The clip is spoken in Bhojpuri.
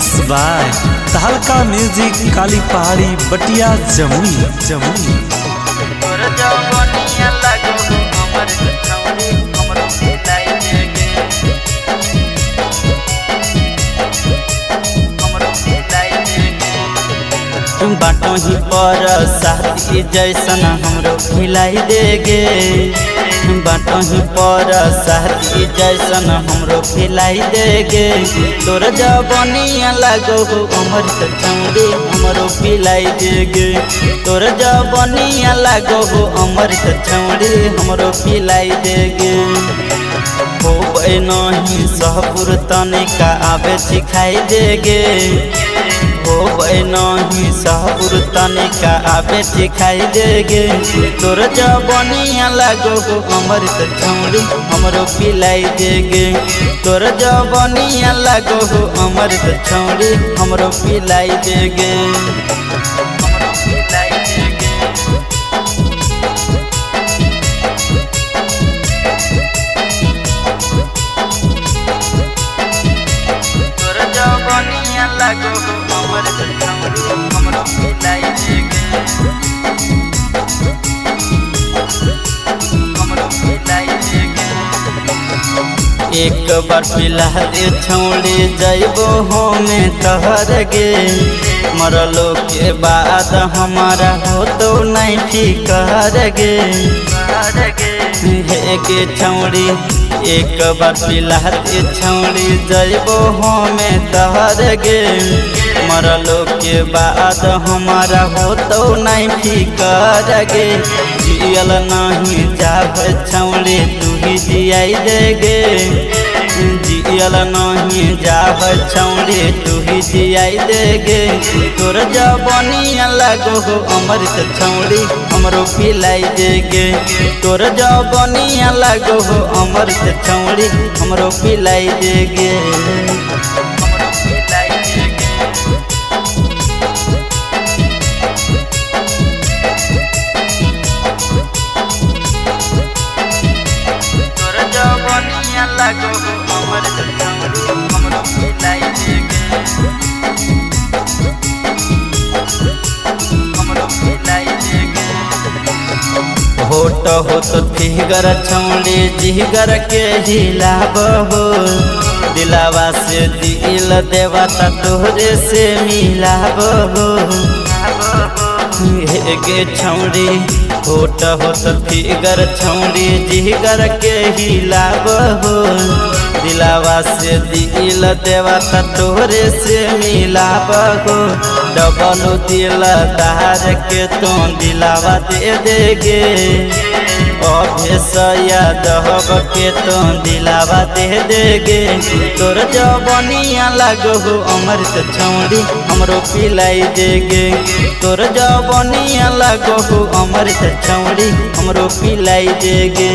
मिक्स बाय तहलका म्यूजिक काली पहाड़ी बटिया जमुई जमुई। बाटो ही पर साथी जैसन हमरो खिलाई देगे, बाटो ही पर साथी जैसन हमरो खिलाई देगे। तोर जवनिया लागो हो अमृत छौड़ी हमरो पिलाई देगे, तोर जवनिया लागो हो अमृत छौड़ी हमरो पिलाई देगे। हो नहीं सहपुर तनिका आवे सिखाई देगे, हो नहीं सहपुर तनिका आवे सिखाई देगे। तोर जवनिया लागो हो अमृत छौड़ी हमरो पिलाई देगे, तोर जवनिया लागो हो अमृत छौड़ी हमरो पिलाई देगे। लागो हो अमृत छौड़ी हमरो पिलाई देगे, हमरो पिलाई देगे। एक बार पिला दे छौड़ी जइबो हमें तहर गे, मरलो के बाद हमारा हो तो नहीं फिकर गे। हे गे छौड़ी एक बार पिला दे छौड़ी जइबो हमें तहर गे, मरलो के बाद हमारा हो तो नहीं फिकर गे। जियल नहीं जाब छौड़ी तू ही जियाई देगे, जियल नहीं जाब छौड़ी तू ही जियाई देगे। तोर जवनिया लागो हो अमृत छौड़ी हमरो पिलाई देगे, तोर जवनिया लागो हो अमृत छौड़ी हमरो पिलाई देगे। तोर जवनिया लागो हो अमृत छौड़ी हमरो पिलाई देगे, हमरो पिलाई देगे। होट हो तो फिगर छौड़ी जिगर के हिलाब हो, दिलावा से दिल देवता तोहरे से मिलाब हो। हे गे छौड़ी होट हो तो फिगर छौड़ी जिगर के हिलाब हो, दिलावा से दिल देवता तोहरे से मिलाब हो। डबल दिल दार के तो दिलावा दे देगे, अभेसया दहब के तो दिलावा दे देगे। तोर जवनिया लागो हो अमृत छौड़ी हमरो पिलाई देगे, तोर जवनिया लागो हो अमृत छौड़ी हमरो पिलाई देगे।